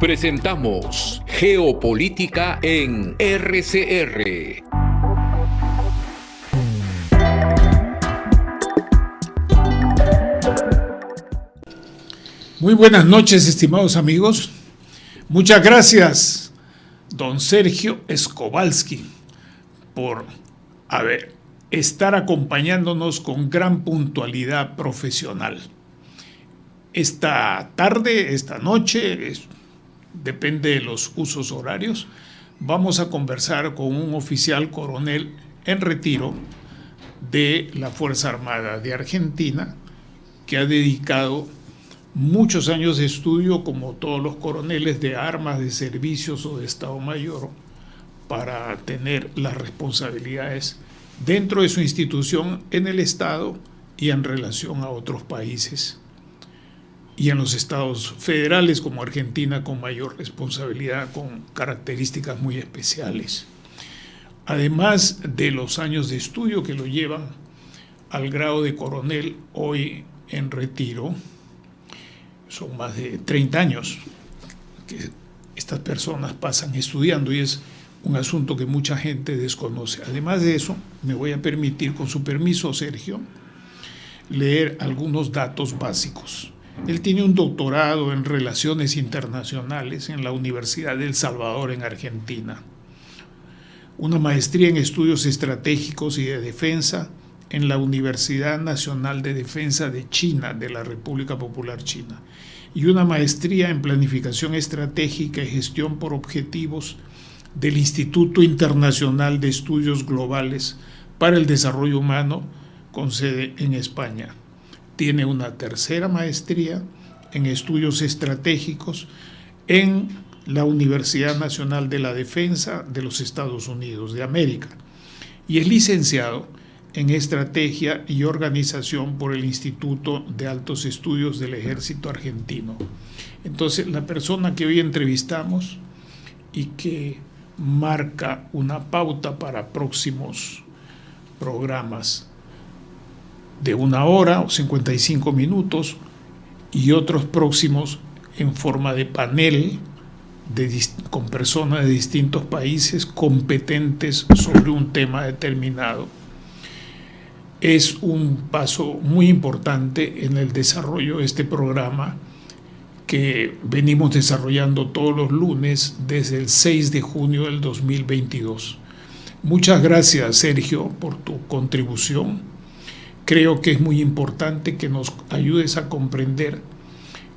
Presentamos Geopolítica en RCR. Muy buenas noches, estimados amigos. Muchas gracias, don Sergio Skobalski, por estar acompañándonos con gran puntualidad profesional. Esta tarde, esta noche, depende de los usos horarios, vamos a conversar con un oficial coronel en retiro de la Fuerza Armada de Argentina, que ha dedicado muchos años de estudio, como todos los coroneles, de armas, de servicios o de Estado Mayor, para tener las responsabilidades dentro de su institución en el Estado y en relación a otros países, y en los estados federales como Argentina, con mayor responsabilidad, con características muy especiales. Además de los años de estudio que lo llevan al grado de coronel, hoy en retiro, son más de 30 años que estas personas pasan estudiando, y es un asunto que mucha gente desconoce. Además de eso, me voy a permitir, con su permiso, Sergio, leer algunos datos básicos. Él tiene un doctorado en Relaciones Internacionales en la Universidad de El Salvador, en Argentina, una maestría en Estudios Estratégicos y de Defensa en la Universidad Nacional de Defensa de China, de la República Popular China, y una maestría en Planificación Estratégica y Gestión por Objetivos del Instituto Internacional de Estudios Globales para el Desarrollo Humano, con sede en España. Tiene una tercera maestría en Estudios Estratégicos en la Universidad Nacional de la Defensa de los Estados Unidos de América, y es licenciado en Estrategia y Organización por el Instituto de Altos Estudios del Ejército Argentino. Entonces, la persona que hoy entrevistamos y que marca una pauta para próximos programas de 1 hora o 55 minutos y otros próximos en forma de panel con personas de distintos países competentes sobre un tema determinado, es un paso muy importante en el desarrollo de este programa que venimos desarrollando todos los lunes desde el 6 de junio del 2022. Muchas gracias, Sergio, por tu contribución. Creo que es muy importante que nos ayudes a comprender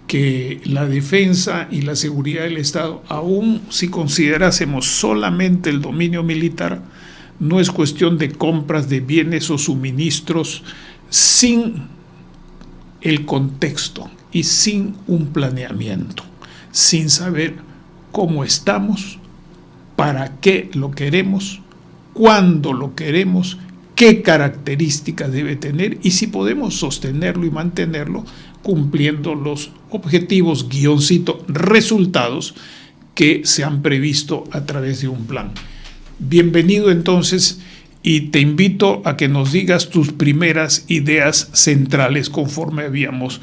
que la defensa y la seguridad del Estado, aun si considerásemos solamente el dominio militar, no es cuestión de compras de bienes o suministros sin el contexto y sin un planeamiento, sin saber cómo estamos, para qué lo queremos, cuándo lo queremos, qué características debe tener y si podemos sostenerlo y mantenerlo cumpliendo los objetivos, resultados que se han previsto a través de un plan. Bienvenido entonces, y te invito a que nos digas tus primeras ideas centrales conforme habíamos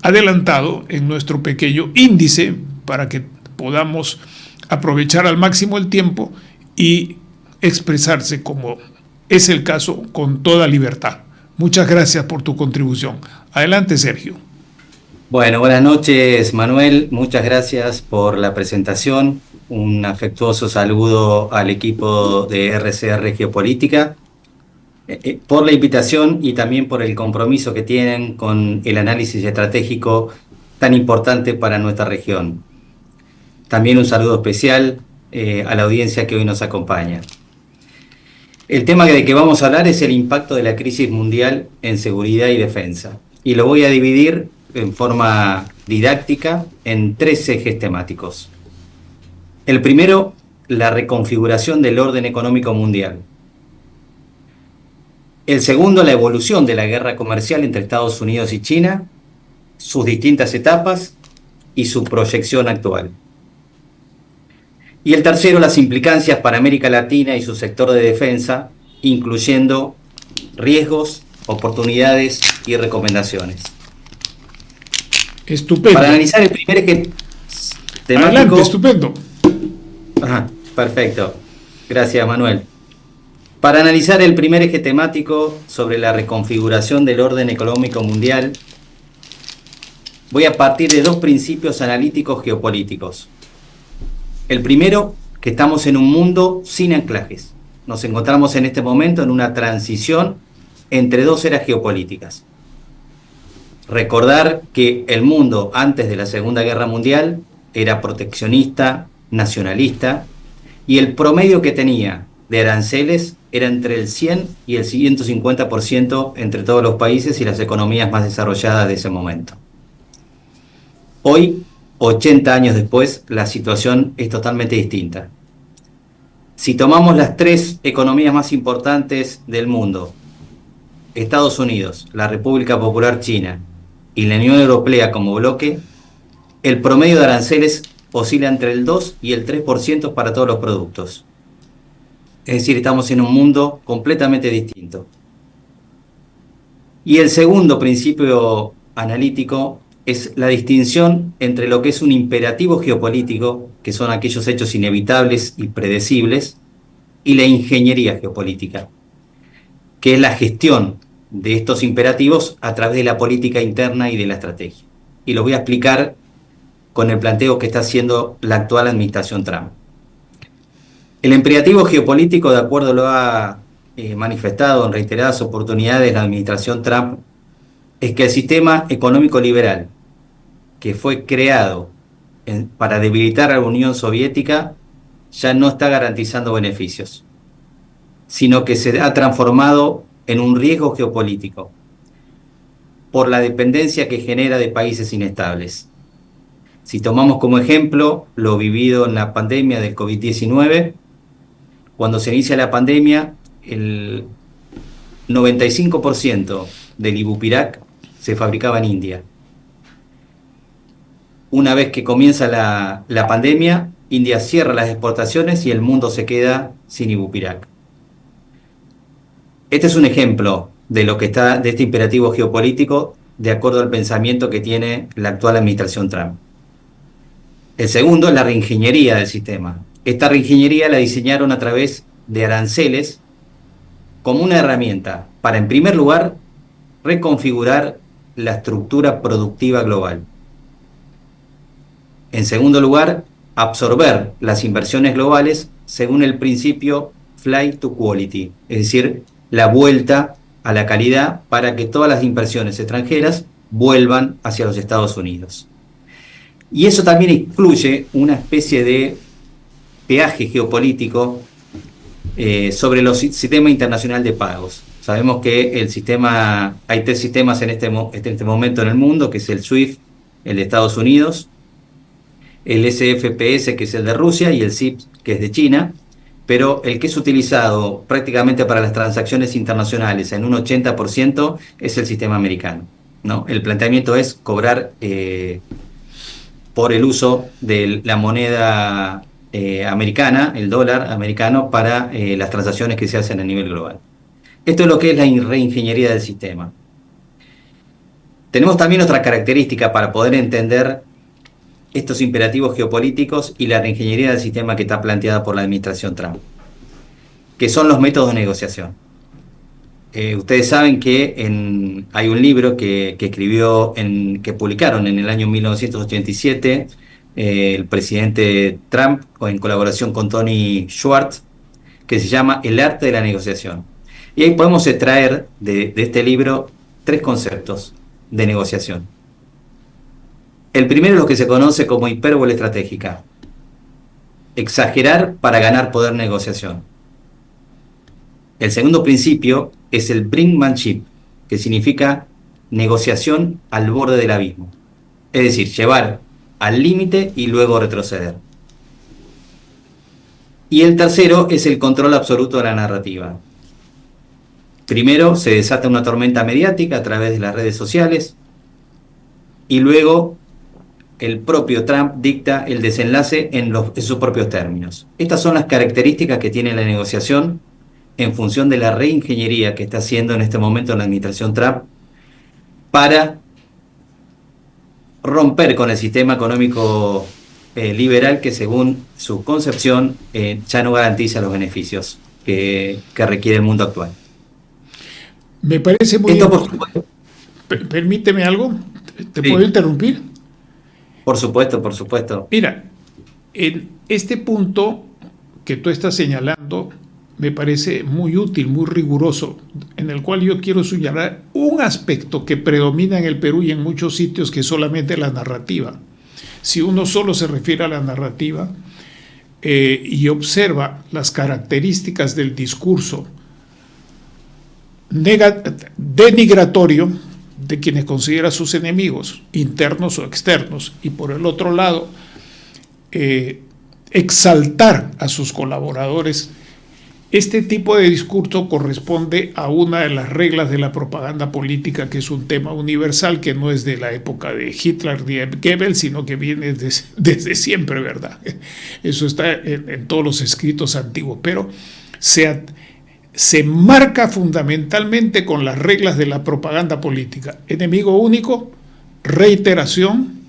adelantado en nuestro pequeño índice, para que podamos aprovechar al máximo el tiempo y expresarse, como es el caso, con toda libertad. Muchas gracias por tu contribución. Adelante, Sergio. Bueno, buenas noches, Manuel. Muchas gracias por la presentación. Un afectuoso saludo al equipo de RCR Geopolítica, por la invitación y también por el compromiso que tienen con el análisis estratégico tan importante para nuestra región. También un saludo especial a la audiencia que hoy nos acompaña. El tema de que vamos a hablar es el impacto de la crisis mundial en seguridad y defensa, y lo voy a dividir en forma didáctica en 3 ejes temáticos. El primero, la reconfiguración del orden económico mundial. El segundo, la evolución de la guerra comercial entre Estados Unidos y China, sus distintas etapas y su proyección actual. Y el tercero, las implicancias para América Latina y su sector de defensa, incluyendo riesgos, oportunidades y recomendaciones. Estupendo. Para analizar el primer eje... Adelante, estupendo. Ajá, perfecto. Gracias, Manuel. Para analizar el primer eje temático sobre la reconfiguración del orden económico mundial, voy a partir de dos principios analíticos geopolíticos. El primero, que estamos en un mundo sin anclajes. Nos encontramos en este momento en una transición entre dos eras geopolíticas. Recordar que el mundo antes de la Segunda Guerra Mundial era proteccionista, nacionalista, y el promedio que tenía de aranceles era entre el 100 y el 150% entre todos los países y las economías más desarrolladas de ese momento. Hoy, 80 años después, la situación es totalmente distinta. Si tomamos las tres economías más importantes del mundo, Estados Unidos, la República Popular China y la Unión Europea como bloque, el promedio de aranceles oscila entre el 2 y el 3% para todos los productos. Es decir, estamos en un mundo completamente distinto. Y el segundo principio analítico es la distinción entre lo que es un imperativo geopolítico, que son aquellos hechos inevitables y predecibles, y la ingeniería geopolítica, que es la gestión de estos imperativos a través de la política interna y de la estrategia. Y lo voy a explicar con el planteo que está haciendo la actual administración Trump. El imperativo geopolítico, de acuerdo lo ha manifestado en reiteradas oportunidades la administración Trump, es que el sistema económico liberal que fue creado para debilitar a la Unión Soviética ya no está garantizando beneficios, sino que se ha transformado en un riesgo geopolítico por la dependencia que genera de países inestables. Si tomamos como ejemplo lo vivido en la pandemia del COVID-19, cuando se inicia la pandemia, el 95% del Ibupirac se fabricaba en India. Una vez que comienza la pandemia, India cierra las exportaciones y el mundo se queda sin Ibupirac. Este es un ejemplo de lo que está, de este imperativo geopolítico, de acuerdo al pensamiento que tiene la actual administración Trump. El segundo es la reingeniería del sistema. Esta reingeniería la diseñaron a través de aranceles como una herramienta para, en primer lugar, reconfigurar la estructura productiva global. En segundo lugar, absorber las inversiones globales según el principio Flight to Quality, es decir, la vuelta a la calidad para que todas las inversiones extranjeras vuelvan hacia los Estados Unidos. Y eso también incluye una especie de peaje geopolítico sobre el sistema internacional de pagos. Sabemos que hay tres sistemas en este momento en el mundo, que es el SWIFT, el de Estados Unidos, el SFPS, que es el de Rusia, y el SIPS, que es de China, pero el que es utilizado prácticamente para las transacciones internacionales en un 80% es el sistema americano, ¿no? El planteamiento es cobrar por el uso de la moneda americana, el dólar americano, para las transacciones que se hacen a nivel global. Esto es lo que es la reingeniería del sistema. Tenemos también otra característica para poder entender estos imperativos geopolíticos y la reingeniería del sistema que está planteada por la administración Trump, que son los métodos de negociación. Ustedes saben que hay un libro que publicaron en el año 1987 el presidente Trump, en colaboración con Tony Schwartz, que se llama El arte de la negociación. Y ahí podemos extraer de este libro tres conceptos de negociación. El primero es lo que se conoce como hipérbole estratégica. Exagerar para ganar poder de negociación. El segundo principio es el brinkmanship, que significa negociación al borde del abismo. Es decir, llevar al límite y luego retroceder. Y el tercero es el control absoluto de la narrativa. Primero se desata una tormenta mediática a través de las redes sociales y luego el propio Trump dicta el desenlace en sus propios términos. Estas son las características que tiene la negociación en función de la reingeniería que está haciendo en este momento la administración Trump para romper con el sistema económico liberal que según su concepción ya no garantiza los beneficios que requiere el mundo actual. Me parece muy... Esto, por supuesto. Permíteme algo, ¿te Sí. puedo interrumpir? Por supuesto, por supuesto. Mira, en este punto que tú estás señalando me parece muy útil, muy riguroso, en el cual yo quiero señalar un aspecto que predomina en el Perú y en muchos sitios, que es solamente la narrativa. Si uno solo se refiere a la narrativa y observa las características del discurso denigratorio de quienes considera sus enemigos, internos o externos, y por el otro lado, exaltar a sus colaboradores, este tipo de discurso corresponde a una de las reglas de la propaganda política, que es un tema universal, que no es de la época de Hitler ni de Goebbels, sino que viene desde siempre, ¿verdad? Eso está en todos los escritos antiguos, pero se marca fundamentalmente con las reglas de la propaganda política: enemigo único, reiteración,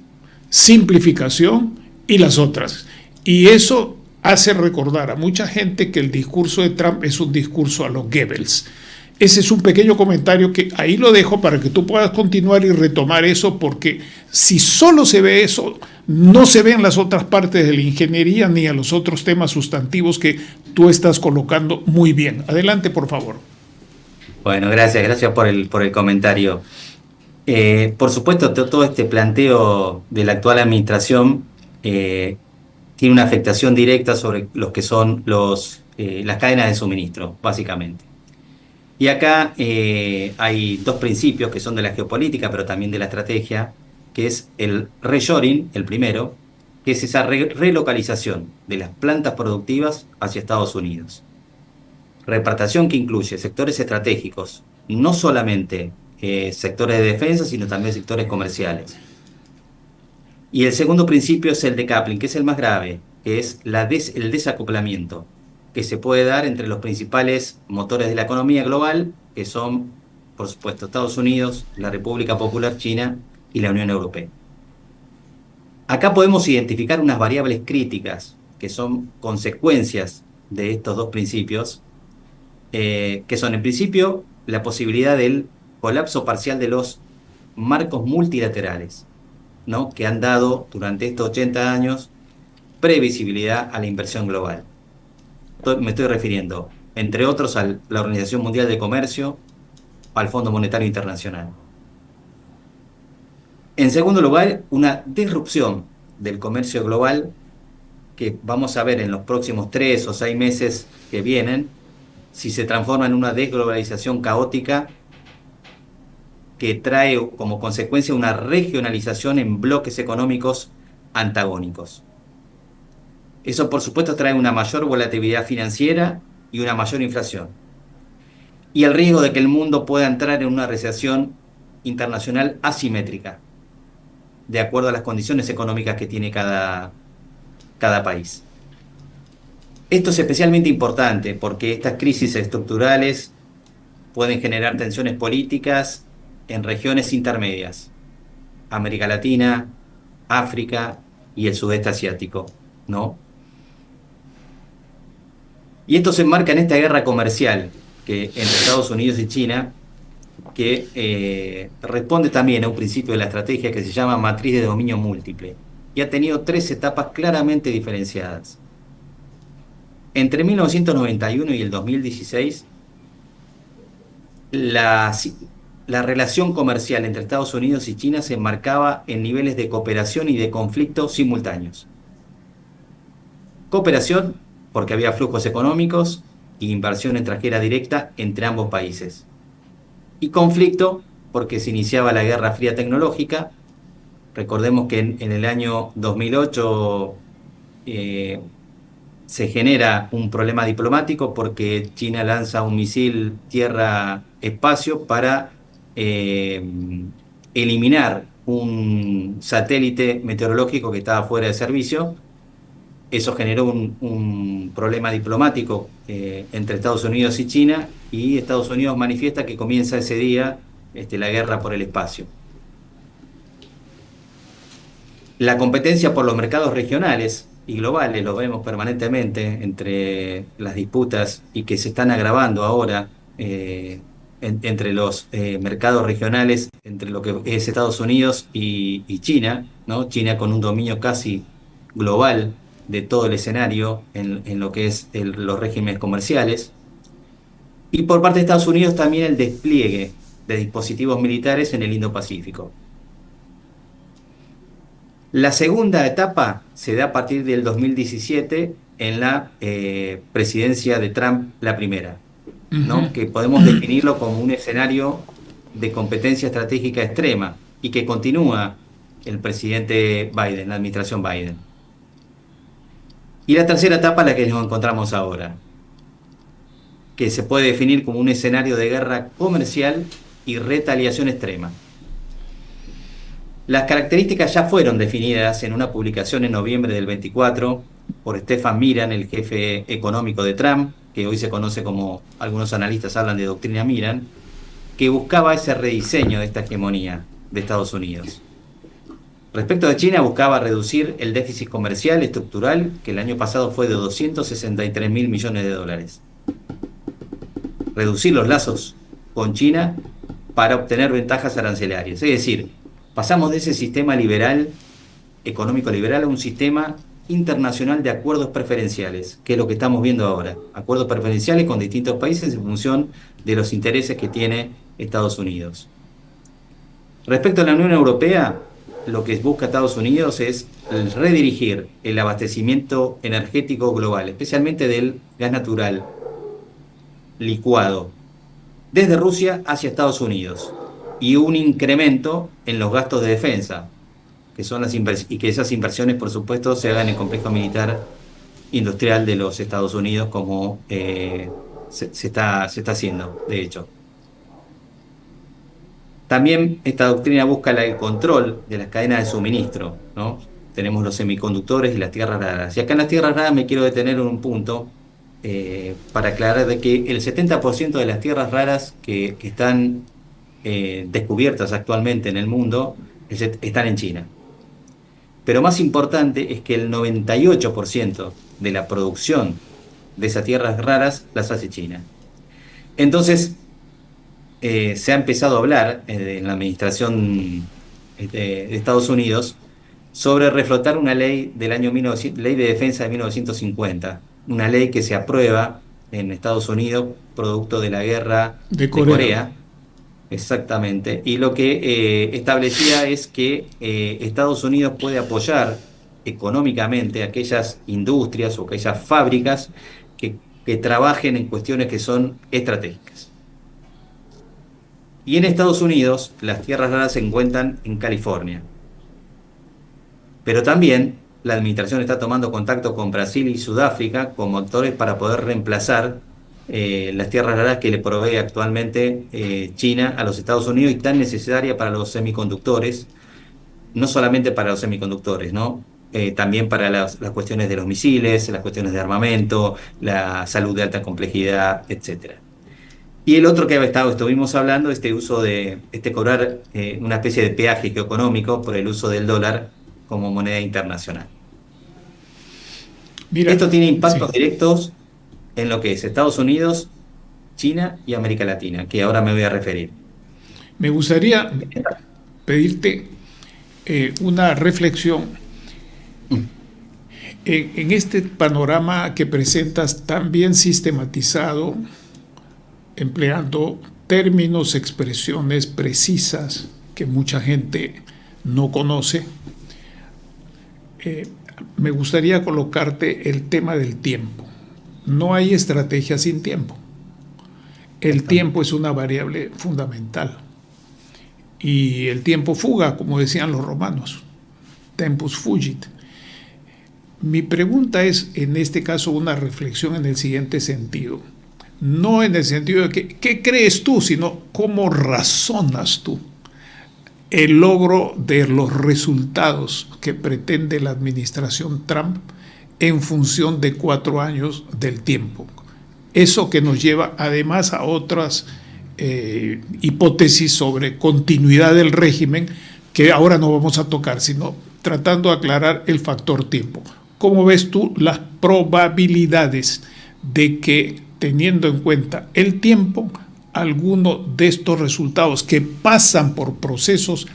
simplificación y las otras. Y eso hace recordar a mucha gente que el discurso de Trump es un discurso a los Goebbels. Ese es un pequeño comentario que ahí lo dejo para que tú puedas continuar y retomar eso, porque si solo se ve eso, no se ven las otras partes de la ingeniería ni a los otros temas sustantivos que tú estás colocando muy bien. Adelante, por favor. Bueno, gracias por el comentario. Por supuesto, todo este planteo de la actual administración tiene una afectación directa sobre los que son las cadenas de suministro, básicamente. Y acá hay dos principios que son de la geopolítica, pero también de la estrategia, que es el reshoring, el primero, que es esa relocalización de las plantas productivas hacia Estados Unidos. Repartición que incluye sectores estratégicos, no solamente sectores de defensa, sino también sectores comerciales. Y el segundo principio es el decoupling, que es el más grave, que es el desacoplamiento que se puede dar entre los principales motores de la economía global, que son, por supuesto, Estados Unidos, la República Popular China y la Unión Europea. Acá podemos identificar unas variables críticas, que son consecuencias de estos dos principios, que son, en principio, la posibilidad del colapso parcial de los marcos multilaterales, ¿no?, que han dado durante estos 80 años previsibilidad a la inversión global. Me estoy refiriendo, entre otros, a la Organización Mundial de Comercio, al Fondo Monetario Internacional. En segundo lugar, una disrupción del comercio global que vamos a ver en los próximos 3 o 6 meses que vienen, si se transforma en una desglobalización caótica que trae como consecuencia una regionalización en bloques económicos antagónicos. Eso, por supuesto, trae una mayor volatilidad financiera y una mayor inflación. Y el riesgo de que el mundo pueda entrar en una recesión internacional asimétrica, de acuerdo a las condiciones económicas que tiene cada país. Esto es especialmente importante porque estas crisis estructurales pueden generar tensiones políticas en regiones intermedias: América Latina, África y el sudeste asiático, ¿no? Y esto se enmarca en esta guerra comercial entre Estados Unidos y China, que responde también a un principio de la estrategia que se llama matriz de dominio múltiple, y ha tenido 3 etapas claramente diferenciadas. Entre 1991 y el 2016, la relación comercial entre Estados Unidos y China se enmarcaba en niveles de cooperación y de conflicto simultáneos. Cooperación porque había flujos económicos e inversión extranjera directa entre ambos países. Y conflicto porque se iniciaba la Guerra Fría tecnológica. Recordemos que en el año 2008 se genera un problema diplomático porque China lanza un misil tierra-espacio para eliminar un satélite meteorológico que estaba fuera de servicio. Eso generó un problema diplomático entre Estados Unidos y China, y Estados Unidos manifiesta que comienza ese día la guerra por el espacio. La competencia por los mercados regionales y globales, lo vemos permanentemente entre las disputas y que se están agravando ahora entre los mercados regionales, entre lo que es Estados Unidos y China, ¿no? China con un dominio casi global de todo el escenario en lo que es los regímenes comerciales. Y por parte de Estados Unidos también el despliegue de dispositivos militares en el Indo-Pacífico. La segunda etapa se da a partir del 2017 en la presidencia de Trump, la primera, ¿no? Que podemos definirlo como un escenario de competencia estratégica extrema y que continúa el presidente Biden, la administración Biden. Y la tercera etapa, la que nos encontramos ahora, que se puede definir como un escenario de guerra comercial y retaliación extrema. Las características ya fueron definidas en una publicación en noviembre del 24 por Stefan Miran, el jefe económico de Trump, que hoy se conoce como, algunos analistas hablan de doctrina Miran, que buscaba ese rediseño de esta hegemonía de Estados Unidos. Respecto de China, buscaba reducir el déficit comercial estructural, que el año pasado fue de 263.000 millones de dólares. Reducir los lazos con China para obtener ventajas arancelarias. Es decir, pasamos de ese sistema liberal, económico liberal, a un sistema internacional de acuerdos preferenciales, que es lo que estamos viendo ahora. Acuerdos preferenciales con distintos países en función de los intereses que tiene Estados Unidos. Respecto a la Unión Europea, lo que busca Estados Unidos es redirigir el abastecimiento energético global, especialmente del gas natural licuado, desde Rusia hacia Estados Unidos, y un incremento en los gastos de defensa, que son y que esas inversiones, por supuesto, se hagan en el complejo militar industrial de los Estados Unidos, como se está haciendo, de hecho. También esta doctrina busca el control de las cadenas de suministro, ¿no? Tenemos los semiconductores y las tierras raras. Y acá en las tierras raras me quiero detener en un punto para aclarar de que el 70% de las tierras raras que están descubiertas actualmente en el mundo están en China. Pero más importante es que el 98% de la producción de esas tierras raras las hace China. Entonces, se ha empezado a hablar en la administración de Estados Unidos sobre reflotar una ley del año ley de defensa de 1950, una ley que se aprueba en Estados Unidos producto de la guerra de Corea. Exactamente, y lo que establecía es que Estados Unidos puede apoyar económicamente aquellas industrias o aquellas fábricas que trabajen en cuestiones que son estratégicas. Y en Estados Unidos las tierras raras se encuentran en California. Pero también la administración está tomando contacto con Brasil y Sudáfrica como actores para poder reemplazar las tierras raras que le provee actualmente China a los Estados Unidos y tan necesaria para los semiconductores, no solamente para los semiconductores, ¿no? También para las cuestiones de los misiles, las cuestiones de armamento, la salud de alta complejidad, etc. Y el otro que estuvimos hablando, uso de cobrar una especie de peaje geoeconómico por el uso del dólar como moneda internacional. Mira, esto tiene impactos directos en lo que es Estados Unidos, China y América Latina, que ahora me voy a referir. Me gustaría pedirte una reflexión en este panorama que presentas tan bien sistematizado, empleando términos, expresiones precisas que mucha gente no conoce. Me gustaría colocarte el tema del tiempo. No hay estrategia sin tiempo. El tiempo es una variable fundamental. Y el tiempo fuga, como decían los romanos. Tempus fugit. Mi pregunta es, en este caso, una reflexión en el siguiente sentido. No en el sentido de que, ¿qué crees tú?, sino cómo razonas tú el logro de los resultados que pretende la administración Trump en función de 4 años del tiempo. Eso que nos lleva además a otras hipótesis sobre continuidad del régimen, que ahora no vamos a tocar, sino tratando de aclarar el factor tiempo. ¿Cómo ves tú las probabilidades de que, teniendo en cuenta el tiempo, alguno de estos resultados que pasan por procesos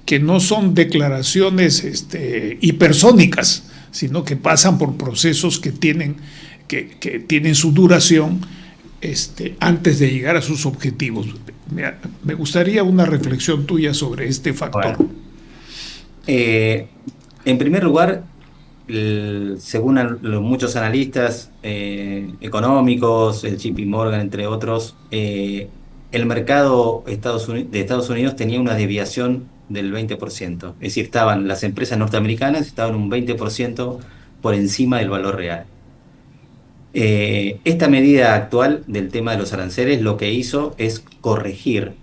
que no son declaraciones hipersónicas, sino que pasan por procesos que tienen su duración antes de llegar a sus objetivos? Me gustaría una reflexión tuya sobre este factor. Bueno, en primer lugar, según muchos analistas económicos, el JP Morgan, entre otros, el mercado de Estados Unidos tenía una desviación del 20%. Es decir, las empresas norteamericanas estaban un 20% por encima del valor real. Esta medida actual del tema de los aranceles lo que hizo es corregir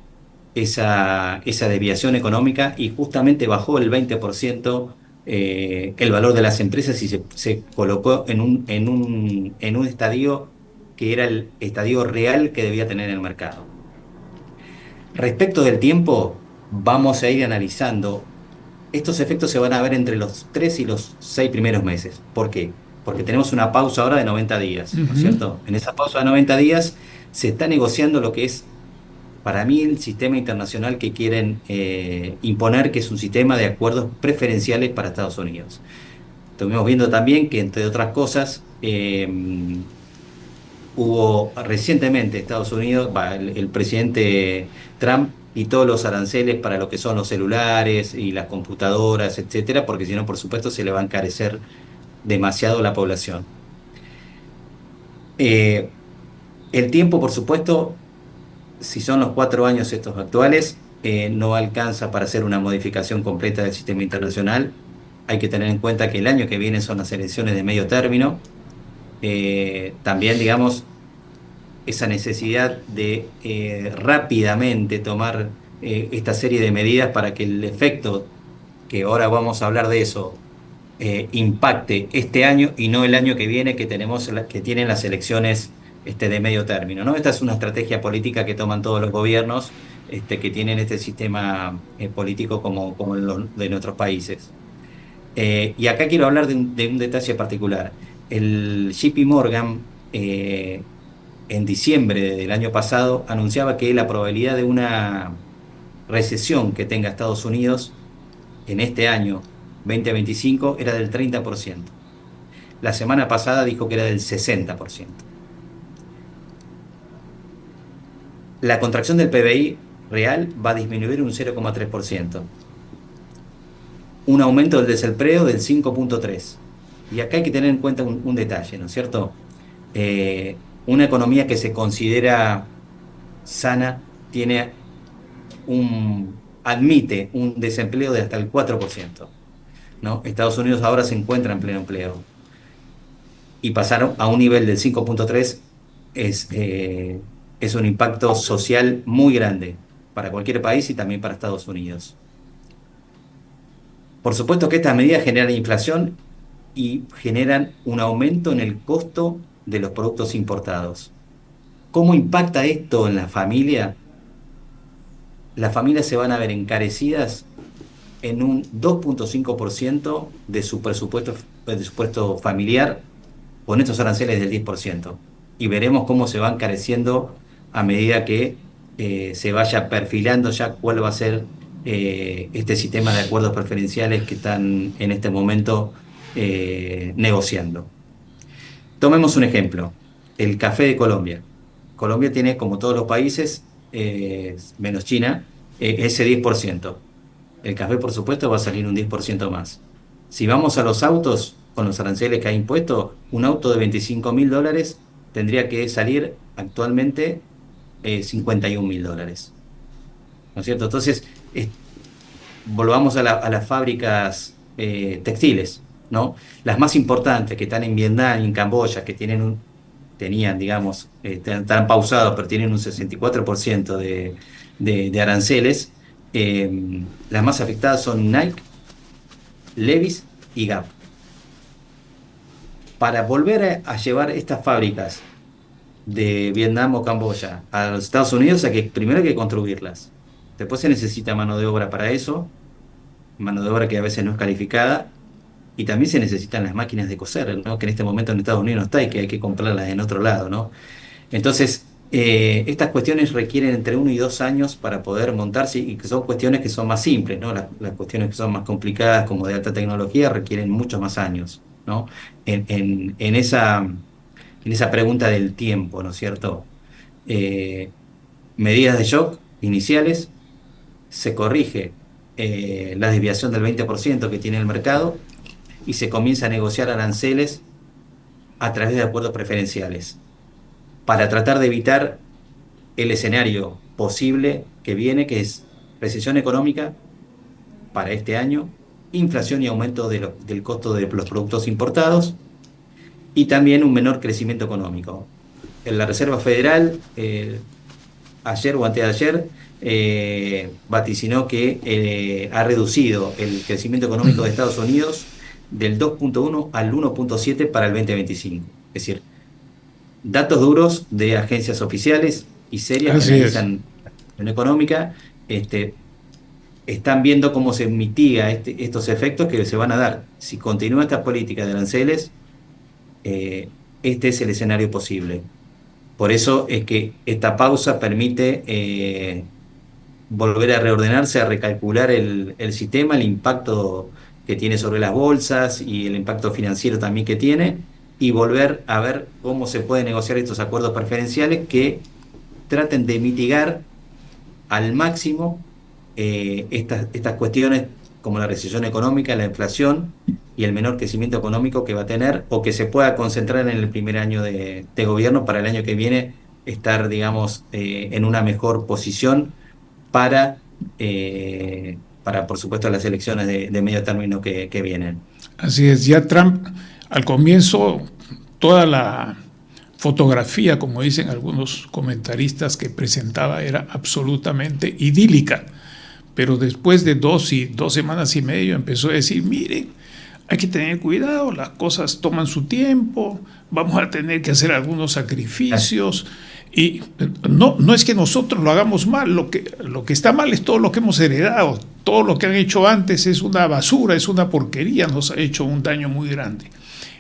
esa desviación económica y justamente bajó el 20% el valor de las empresas y se colocó en un estadio que era el estadio real que debía tener el mercado. Respecto del tiempo, vamos a ir analizando. Estos efectos se van a ver entre los 3 y los 6 primeros meses. ¿Por qué? Porque tenemos una pausa ahora de 90 días, ¿no es cierto? En esa pausa de 90 días se está negociando lo que es, para mí, el sistema internacional que quieren imponer, que es un sistema de acuerdos preferenciales para Estados Unidos. Estuvimos viendo también que, entre otras cosas, hubo recientemente Estados Unidos, el presidente Trump quitó los aranceles para lo que son los celulares y las computadoras, etcétera, porque si no, por supuesto, se le va a encarecer demasiado la población. El tiempo, por supuesto, si son los 4 años estos actuales, no alcanza para hacer una modificación completa del sistema internacional. Hay que tener en cuenta que el año que viene son las elecciones de medio término. También, digamos, esa necesidad de rápidamente tomar esta serie de medidas para que el efecto, que ahora vamos a hablar de eso, impacte este año y no el año que viene, que tienen las elecciones de medio término, ¿no? Esta es una estrategia política que toman todos los gobiernos que tienen este sistema político como los de nuestros países. Y acá quiero hablar de un detalle particular. El JP Morgan, en diciembre del año pasado, anunciaba que la probabilidad de una recesión que tenga Estados Unidos en este año 2025 era del 30%. La semana pasada dijo que era del 60%. La contracción del PBI real va a disminuir un 0,3%. Un aumento del desempleo del 5,3%. Y acá hay que tener en cuenta un detalle, ¿no es cierto? Una economía que se considera sana admite un desempleo de hasta el 4%, ¿no? Estados Unidos ahora se encuentra en pleno empleo. Y pasar a un nivel del 5,3 es un impacto social muy grande para cualquier país y también para Estados Unidos. Por supuesto que estas medidas generan inflación y generan un aumento en el costo de los productos importados. ¿Cómo impacta esto en la familia? Las familias se van a ver encarecidas en un 2,5% de su presupuesto familiar con estos aranceles del 10%. Y veremos cómo se va encareciendo a medida que se vaya perfilando ya cuál va a ser este sistema de acuerdos preferenciales que están en este momento negociando. Tomemos un ejemplo, el café de Colombia. Colombia tiene, como todos los países, menos China, ese 10%. El café, por supuesto, va a salir un 10% más. Si vamos a los autos, con los aranceles que ha impuesto, un auto de $25.000 tendría que salir actualmente $51.000. ¿No es cierto? Entonces, volvamos a las fábricas textiles, ¿no? Las más importantes que están en Vietnam y en Camboya, que tenían, digamos, están pausados, pero tienen un 64% de aranceles. Las más afectadas son Nike, Levi's y Gap. Para volver a llevar estas fábricas de Vietnam o Camboya a los Estados Unidos, primero hay que construirlas. Después se necesita mano de obra para eso. mano de obra que a veces no es calificada, y también se necesitan las máquinas de coser, ¿no? Que en este momento en Estados Unidos no está y que hay que comprarlas en otro lado, ¿no? Entonces, estas cuestiones requieren entre 1 y 2 años para poder montarse, y que son cuestiones que son más simples, ¿no? Las cuestiones que son más complicadas, como de alta tecnología, requieren muchos más años, ¿no? En esa pregunta del tiempo, ¿no es cierto? Eh, Medidas de shock iniciales, se corrige la desviación del 20% que tiene el mercado y se comienza a negociar aranceles a través de acuerdos preferenciales para tratar de evitar el escenario posible que viene, que es recesión económica para este año, inflación y aumento del costo de los productos importados, y también un menor crecimiento económico. En la Reserva Federal, ayer o antes de ayer, vaticinó que ha reducido el crecimiento económico de Estados Unidos del 2,1 al 1,7 para el 2025. Es decir, datos duros de agencias oficiales y serias que Así es. analizan la situación económica, están viendo cómo se mitiga estos efectos que se van a dar. Si continúa esta política de aranceles, este es el escenario posible. Por eso es que esta pausa permite volver a reordenarse, a recalcular el sistema, el impacto que tiene sobre las bolsas y el impacto financiero también que tiene, y volver a ver cómo se pueden negociar estos acuerdos preferenciales que traten de mitigar al máximo estas cuestiones como la recesión económica, la inflación y el menor crecimiento económico que va a tener, o que se pueda concentrar en el primer año de gobierno, para el año que viene estar, digamos, en una mejor posición para, por supuesto, las elecciones de medio término que vienen. Así es, ya Trump al comienzo, toda la fotografía, como dicen algunos comentaristas, que presentaba era absolutamente idílica, pero después de 2 semanas y medio empezó a decir, miren, hay que tener cuidado, las cosas toman su tiempo, vamos a tener que hacer algunos sacrificios, y no es que nosotros lo hagamos mal, lo que está mal es todo lo que hemos heredado, todo lo que han hecho antes es una basura, es una porquería, nos ha hecho un daño muy grande.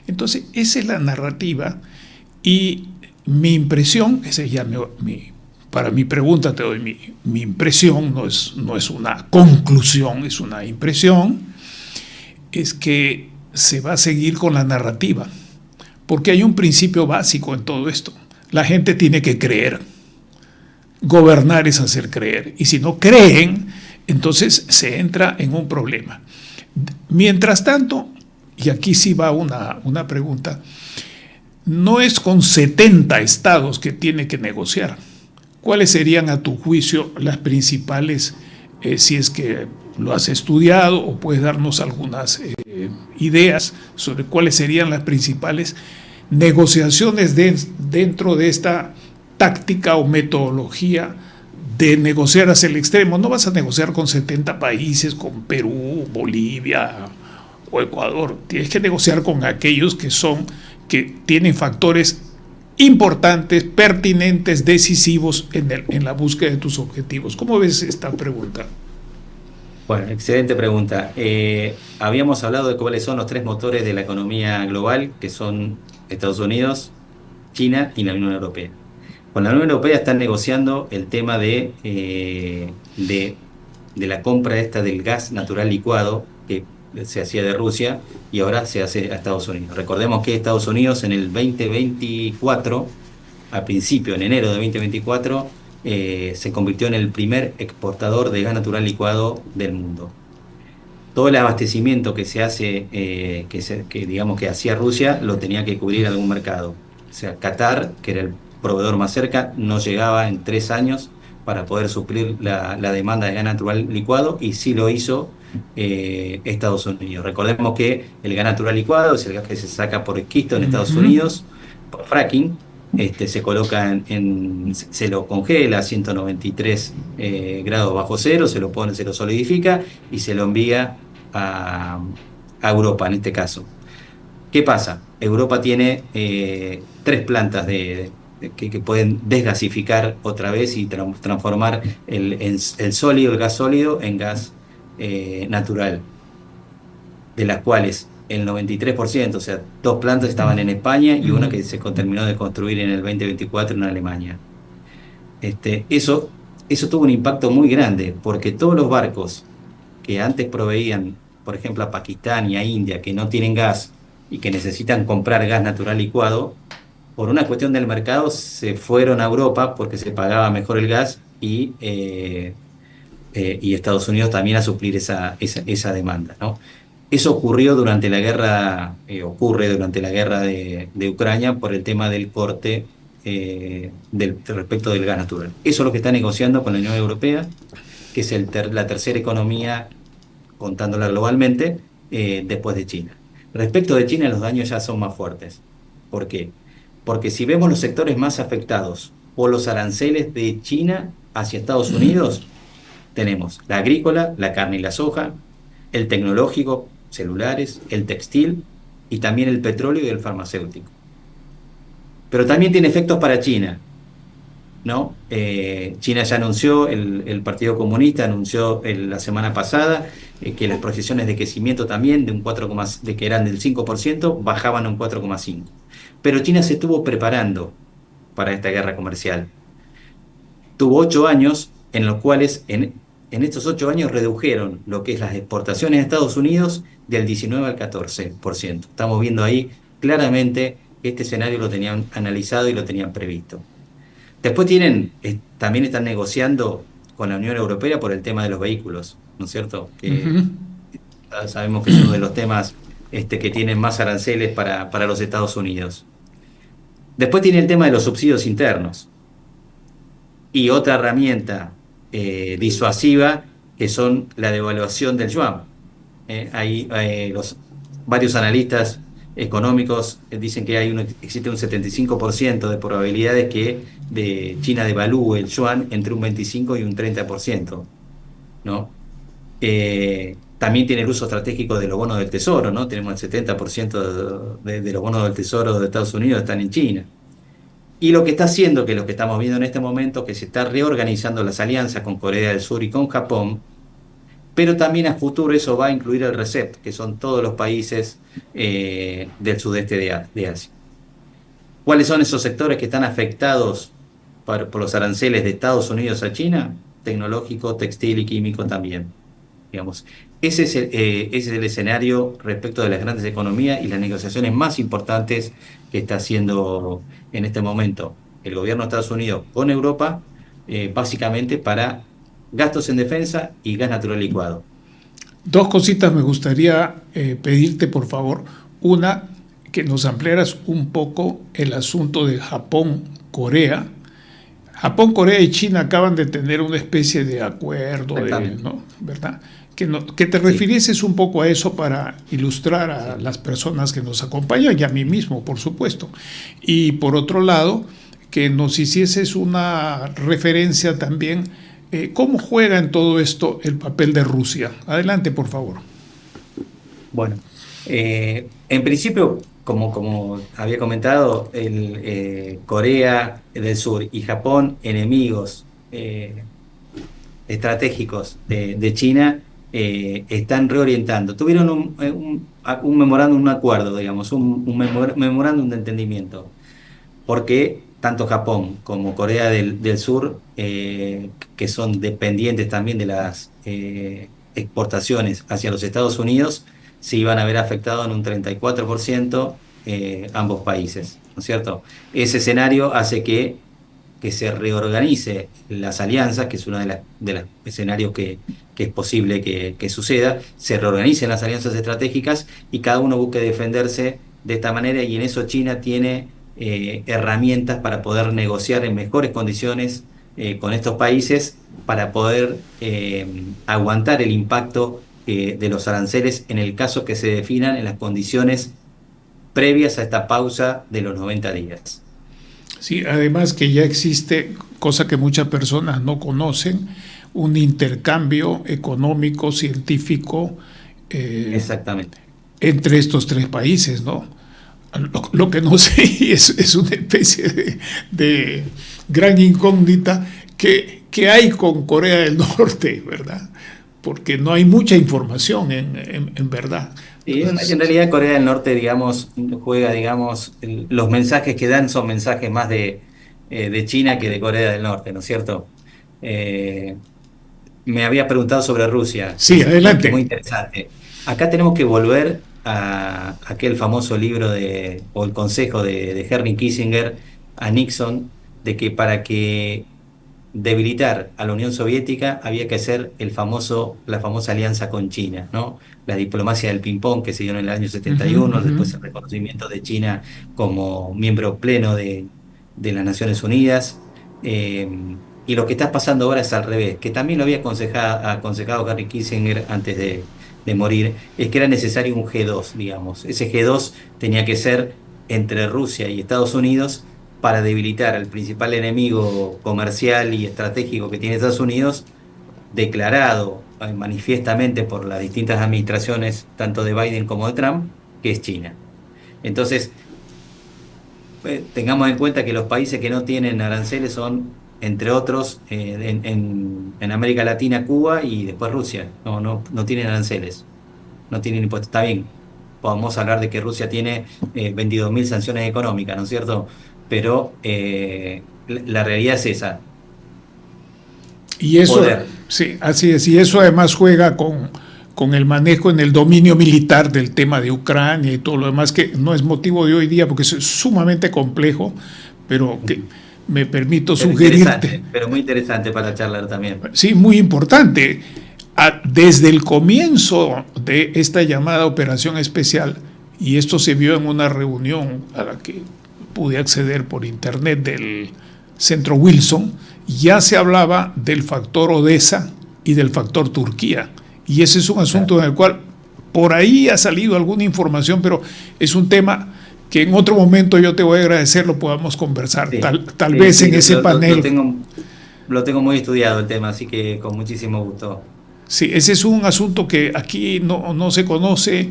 Entonces, esa es la narrativa, y mi impresión, esa es ya para mi pregunta te doy mi impresión, no es una conclusión, es una impresión, es que se va a seguir con la narrativa, porque hay un principio básico en todo esto. La gente tiene que creer. Gobernar es hacer creer, y si no creen, entonces se entra en un problema. Mientras tanto, y aquí sí va una pregunta, no es con 70 estados que tiene que negociar. ¿Cuáles serían, a tu juicio, las principales, si es que lo has estudiado, o puedes darnos algunas ideas sobre cuáles serían las principales negociaciones dentro de esta táctica o metodología de negociar hacia el extremo? No vas a negociar con 70 países, con Perú, Bolivia o Ecuador. Tienes que negociar con aquellos que tienen factores importantes, pertinentes, decisivos en la búsqueda de tus objetivos. ¿Cómo ves esta pregunta? Bueno, excelente pregunta. Habíamos hablado de cuáles son los 3 motores de la economía global, que son Estados Unidos, China y la Unión Europea. Con la Unión Europea están negociando el tema de la compra del gas natural licuado que se hacía de Rusia y ahora se hace a Estados Unidos. Recordemos que Estados Unidos en el 2024, a principio, en enero de 2024, se convirtió en el primer exportador de gas natural licuado del mundo. Todo el abastecimiento que se hace, digamos que hacía Rusia, lo tenía que cubrir algún mercado. O sea, Qatar, que era el proveedor más cerca, no llegaba en 3 años para poder suplir la demanda de gas natural licuado, y sí lo hizo Estados Unidos. Recordemos que el gas natural licuado es el gas que se saca por esquisto en Estados Unidos, por fracking. Se coloca se lo congela a 193 grados bajo cero, se lo solidifica y se lo envía a Europa en este caso. ¿Qué pasa? Europa tiene 3 plantas que pueden desgasificar otra vez y transformar el gas sólido en gas natural, de las cuales el 93%, o sea, 2 plantas estaban en España y una que se terminó de construir en el 2024 en Alemania. Eso tuvo un impacto muy grande, porque todos los barcos que antes proveían, por ejemplo, a Pakistán y a India, que no tienen gas y que necesitan comprar gas natural licuado, por una cuestión del mercado se fueron a Europa porque se pagaba mejor el gas y Estados Unidos también a suplir esa demanda, ¿no? Eso ocurrió durante la guerra, ocurre durante la guerra de Ucrania por el tema del corte respecto del gas natural. Eso es lo que está negociando con la Unión Europea, que es la tercera economía, contándola globalmente, después de China. Respecto de China, los daños ya son más fuertes. ¿Por qué? Porque si vemos los sectores más afectados por los aranceles de China hacia Estados Unidos, tenemos la agrícola, la carne y la soja, el tecnológico, celulares, el textil y también el petróleo y el farmacéutico. Pero también tiene efectos para China, ¿no? China ya anunció, el Partido Comunista anunció la semana pasada que las proyecciones de crecimiento también de que eran del 5%, bajaban a un 4,5%. Pero China se estuvo preparando para esta guerra comercial. Tuvo 8 años en los cuales en estos 8 años redujeron lo que es las exportaciones a Estados Unidos del 19 al 14%. Estamos viendo ahí claramente que este escenario lo tenían analizado y lo tenían previsto. Después también están negociando con la Unión Europea por el tema de los vehículos, ¿no es cierto? Que sabemos que es uno de los temas que tienen más aranceles para los Estados Unidos. Después tiene el tema de los subsidios internos. Y otra herramienta disuasiva, que son la devaluación del yuan. Varios analistas económicos dicen que existe un 75% de probabilidades que China devalúe el yuan entre un 25 y un 30%, ¿no? También tiene el uso estratégico de los bonos del tesoro, ¿no? Tenemos el 70% de los bonos del tesoro de Estados Unidos están en China. Y lo que está haciendo, que lo que estamos viendo en este momento, que se está reorganizando las alianzas con Corea del Sur y con Japón, pero también a futuro eso va a incluir el RCEP, que son todos los países del sudeste de Asia. ¿Cuáles son esos sectores que están afectados por los aranceles de Estados Unidos a China? Tecnológico, textil y químico también, digamos. Ese es el escenario respecto de las grandes economías y las negociaciones más importantes que está haciendo en este momento el gobierno de Estados Unidos con Europa, básicamente para gastos en defensa y gas natural licuado. 2 cositas me gustaría pedirte, por favor. Una, que nos ampliaras un poco el asunto de Japón-Corea. Japón, Corea y China acaban de tener una especie de acuerdo, ¿no? ¿Verdad? Que te refirieses un poco a eso para ilustrar a las personas que nos acompañan y a mí mismo, por supuesto. Y por otro lado, que nos hicieses una referencia también, ¿cómo juega en todo esto el papel de Rusia? Adelante, por favor. Bueno, en principio, como había comentado, Corea del Sur y Japón, enemigos estratégicos de China, están reorientando. Tuvieron un memorándum, un acuerdo, digamos, un memorándum de entendimiento, porque tanto Japón como Corea del Sur, que son dependientes también de las exportaciones hacia los Estados Unidos, se iban a ver afectados en un 34% ambos países, ¿no es cierto? Ese escenario hace que se reorganice las alianzas, que es uno de los escenarios que es posible que suceda, se reorganicen las alianzas estratégicas y cada uno busque defenderse de esta manera, y en eso China tiene herramientas para poder negociar en mejores condiciones con estos países para poder aguantar el impacto de los aranceles en el caso que se definan en las condiciones previas a esta pausa de los 90 días. Sí, además que ya existe, cosa que muchas personas no conocen, un intercambio económico, científico exactamente, entre estos 3 países, ¿no? Lo que no sé es una especie de gran incógnita que hay con Corea del Norte, ¿verdad? porque no hay mucha información en verdad. Y Entonces, en realidad Corea del Norte, digamos, juega, digamos, los mensajes que dan son mensajes más de China que de Corea del Norte, ¿no es cierto? Eh, Me había preguntado sobre Rusia, sí, que es muy adelante. interesante. Acá tenemos que volver a aquel famoso libro o el consejo de Henry Kissinger a Nixon, de que para que debilitar a la Unión Soviética había que hacer la famosa alianza con China, ¿no? La diplomacia del ping-pong que se dio en el año setenta y Ujú, uno, ujú. después el reconocimiento de China como miembro pleno de las Naciones Unidas. eh, y lo que está pasando ahora es al revés, que también lo había aconsejado Henry Kissinger antes de morir, es que era necesario un G2, digamos. Ese G2 tenía que ser entre Rusia y Estados Unidos para debilitar al principal enemigo comercial y estratégico que tiene Estados Unidos, declarado manifiestamente por las distintas administraciones, tanto de Biden como de Trump, que es China. Entonces, tengamos en cuenta que los países que no tienen aranceles son, entre otros, en América Latina, Cuba y después Rusia. No tienen aranceles, no tienen impuestos. Está bien, podemos hablar de que Rusia tiene 22.000 sanciones económicas, ¿no es cierto? Pero la realidad es esa, Y eso, poder. sí, así es. Y eso además juega con el manejo en el dominio militar del tema de Ucrania y todo lo demás, que no es motivo de hoy día porque es sumamente complejo, pero que Ujú. me permito Pero sugerirte. interesante, pero muy interesante para charlar también. Sí, muy importante. Desde el comienzo de esta llamada operación especial, y esto se vio en una reunión a la que pude acceder por internet del Centro Wilson, ya se hablaba del factor Odessa y del factor Turquía. Y ese es un asunto Claro. en el cual por ahí ha salido alguna información, pero es un tema que en otro momento yo te voy a agradecer, lo podamos conversar, Sí, tal sí, vez sí, en ese panel. lo tengo muy estudiado el tema, así que con muchísimo gusto. Sí, ese es un asunto que aquí no se conoce.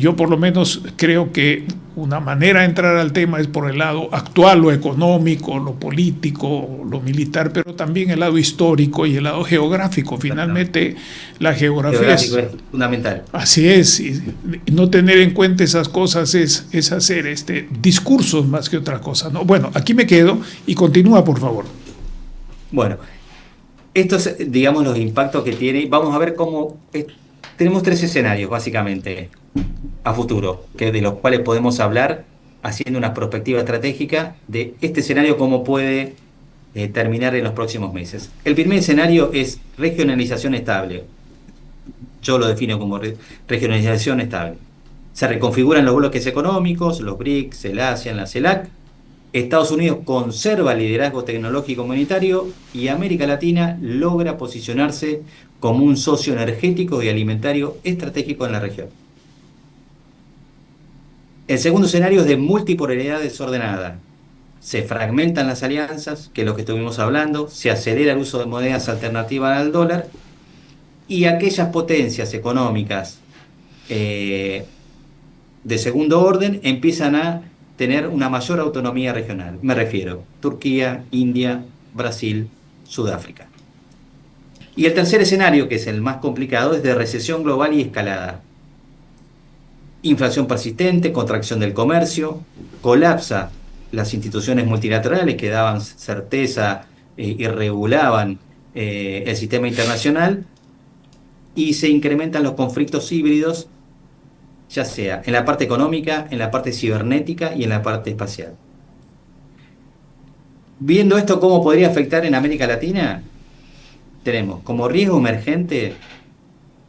Yo por lo menos creo que una manera de entrar al tema es por el lado actual, lo económico, lo político, lo militar, pero también el lado histórico y el lado geográfico. Exactamente. Finalmente, la geografía Geográfico es es fundamental. así es, y no tener en cuenta esas cosas es hacer discursos más que otra cosa, ¿no? Bueno, aquí me quedo y continúa, por favor. Bueno, estos, digamos, los impactos que tiene. Vamos a ver tenemos tres escenarios, básicamente, a futuro, de los cuales podemos hablar haciendo una perspectiva estratégica de este escenario, cómo puede terminar en los próximos meses. El primer escenario es regionalización estable. Yo lo defino como regionalización estable. Se reconfiguran los bloques económicos, los BRICS, el ASEAN, la CELAC. Estados Unidos conserva el liderazgo tecnológico monetario y América Latina logra posicionarse como un socio energético y alimentario estratégico en la región. El segundo escenario es de multipolaridad desordenada. Se fragmentan las alianzas, que es lo que estuvimos hablando, se acelera el uso de monedas alternativas al dólar y aquellas potencias económicas de segundo orden empiezan a tener una mayor autonomía regional. Me refiero a Turquía, India, Brasil, Sudáfrica. Y el tercer escenario, que es el más complicado, es de recesión global y escalada. Inflación persistente, contracción del comercio, colapsa las instituciones multilaterales que daban certeza y regulaban el sistema internacional y se incrementan los conflictos híbridos, ya sea en la parte económica, en la parte cibernética y en la parte espacial. Viendo esto, ¿cómo podría afectar en América Latina? Tenemos como riesgo emergente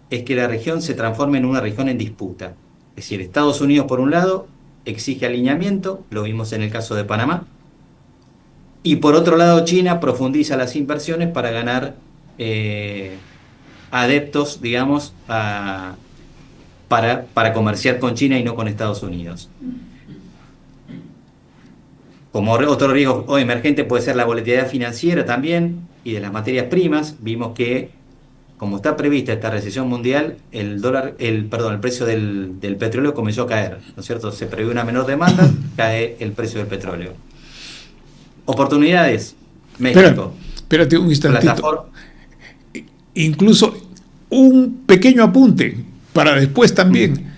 es que la región se transforme en una región en disputa. Es decir, Estados Unidos, por un lado, exige alineamiento, lo vimos en el caso de Panamá, y por otro lado, China profundiza las inversiones para ganar adeptos, digamos, para comerciar con China y no con Estados Unidos. Como otro riesgo emergente puede ser la volatilidad financiera también y de las materias primas. Vimos que, como está prevista esta recesión mundial, el precio del petróleo comenzó a caer, ¿no es cierto? Se prevé una menor demanda, cae el precio del petróleo. Oportunidades, Espera, México, espérate un instantito. plataforma. Incluso un pequeño apunte para después también.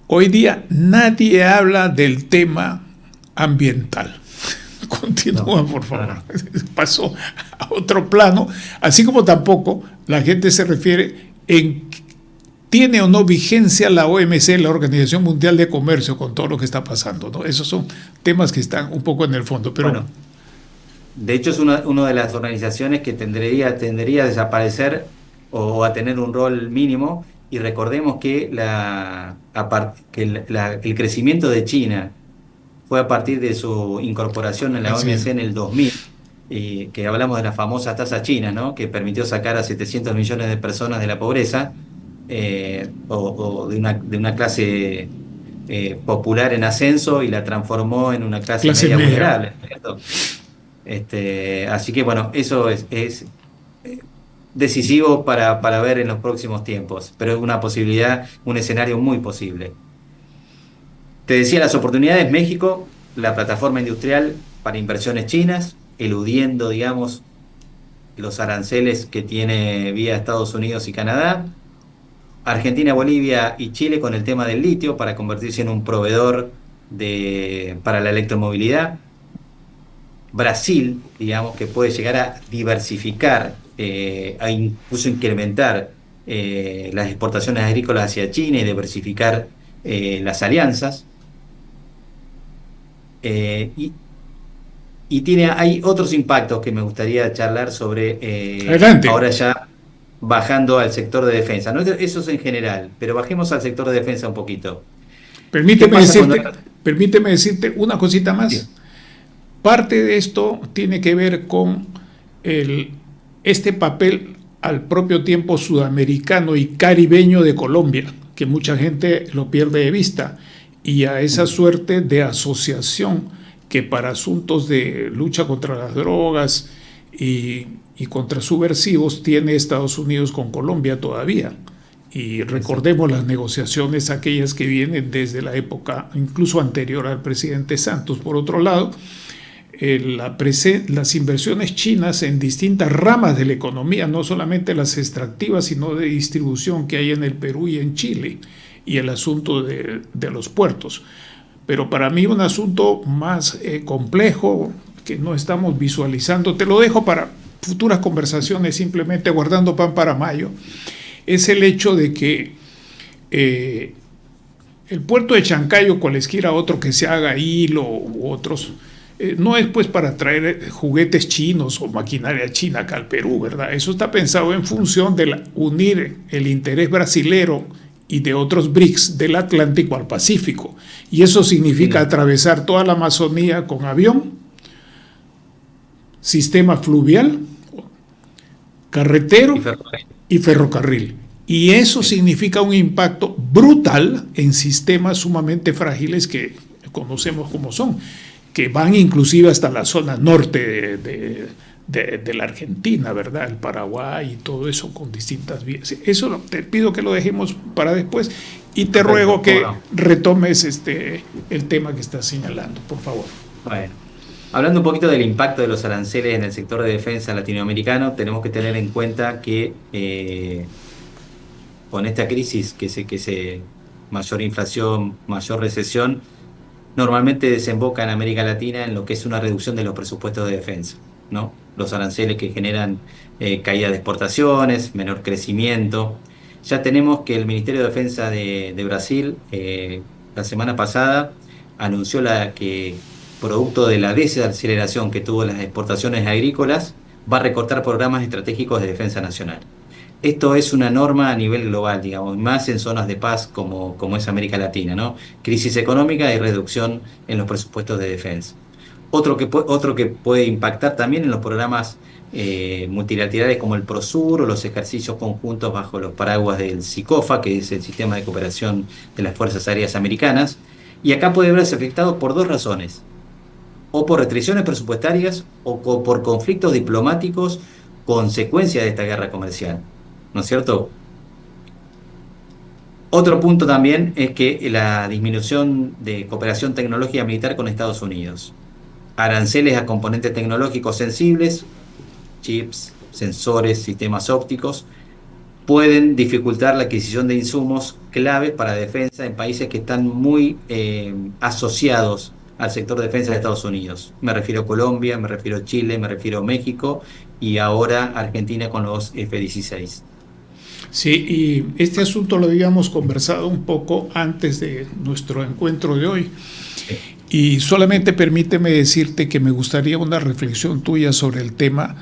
Hoy día nadie habla del tema ambiental. Continúa, por favor. Pasó a otro plano, así como tampoco la gente se refiere en tiene o no vigencia la OMC, la Organización Mundial de Comercio, con todo lo que está pasando, ¿no? Esos son temas que están un poco en el fondo. Pero bueno, de hecho es una de las organizaciones que tendería a desaparecer o a tener un rol mínimo, y recordemos que el crecimiento de China fue a partir de su incorporación en la OMC en el 2000, y que hablamos de la famosa tasa china, ¿no? Que permitió sacar a 700 millones de personas de la pobreza, o de una clase popular en ascenso, y la transformó en una clase media vulnerable, ¿cierto? Así que bueno, eso es decisivo para ver en los próximos tiempos, pero es una posibilidad, un escenario muy posible. Te decía las oportunidades: México, la plataforma industrial para inversiones chinas, eludiendo, digamos, los aranceles que tiene vía Estados Unidos y Canadá. Argentina, Bolivia y Chile con el tema del litio para convertirse en un proveedor para la electromovilidad. Brasil, digamos, que puede llegar a diversificar, a incluso incrementar las exportaciones agrícolas hacia China y diversificar las alianzas. Hay otros impactos que me gustaría charlar sobre, ahora ya bajando al sector de defensa. ¿No? Eso es en general, pero bajemos al sector de defensa un poquito. Permíteme decirte una cosita más. Sí. Parte de esto tiene que ver con este papel al propio tiempo sudamericano y caribeño de Colombia, que mucha gente lo pierde de vista, y a esa suerte de asociación que para asuntos de lucha contra las drogas y contra subversivos tiene Estados Unidos con Colombia todavía. Y recordemos las negociaciones aquellas que vienen desde la época incluso anterior al presidente Santos. Por otro lado, las inversiones chinas en distintas ramas de la economía, no solamente las extractivas, sino de distribución que hay en el Perú y en Chile, y el asunto de los puertos. Pero para mí un asunto más complejo que no estamos visualizando, te lo dejo para futuras conversaciones, simplemente guardando pan para mayo, es el hecho de que el puerto de Chancayo, cualesquiera otro que se haga hilo u otros, no es pues para traer juguetes chinos o maquinaria china acá al Perú, ¿verdad? Eso está pensado en función de unir el interés brasilero y de otros BRICS del Atlántico al Pacífico. Y eso significa atravesar toda la Amazonía con avión, sistema fluvial, carretero y ferrocarril. Y eso significa un impacto brutal en sistemas sumamente frágiles que conocemos como son, que van inclusive hasta la zona norte de la Argentina, ¿verdad? El Paraguay y todo eso con distintas vías. Eso te pido que lo dejemos para después y te ruego que retomes el tema que estás señalando, por favor. Bueno, hablando un poquito del impacto de los aranceles en el sector de defensa latinoamericano, tenemos que tener en cuenta que con esta crisis mayor inflación, mayor recesión, normalmente desemboca en América Latina en lo que es una reducción de los presupuestos de defensa, ¿no? Los aranceles que generan caída de exportaciones, menor crecimiento. Ya tenemos que el Ministerio de Defensa de Brasil la semana pasada anunció que, producto de la desaceleración que tuvo las exportaciones agrícolas, va a recortar programas estratégicos de defensa nacional. Esto es una norma a nivel global, digamos, más en zonas de paz como es América Latina, ¿no? Crisis económica y reducción en los presupuestos de defensa. Otro que puede impactar también en los programas multilaterales como el PROSUR o los ejercicios conjuntos bajo los paraguas del SICOFA, que es el Sistema de Cooperación de las Fuerzas Aéreas Americanas. Y acá puede verse afectado por dos razones: o por restricciones presupuestarias o por conflictos diplomáticos consecuencia de esta guerra comercial, ¿no es cierto? Otro punto también es que la disminución de cooperación tecnológica militar con Estados Unidos. Aranceles a componentes tecnológicos sensibles, chips, sensores, sistemas ópticos, pueden dificultar la adquisición de insumos claves para defensa en países que están muy asociados al sector de defensa de Estados Unidos. Me refiero a Colombia, me refiero a Chile, me refiero a México y ahora Argentina con los F-16. Sí, y este asunto lo habíamos conversado un poco antes de nuestro encuentro de hoy. Y solamente permíteme decirte que me gustaría una reflexión tuya sobre el tema.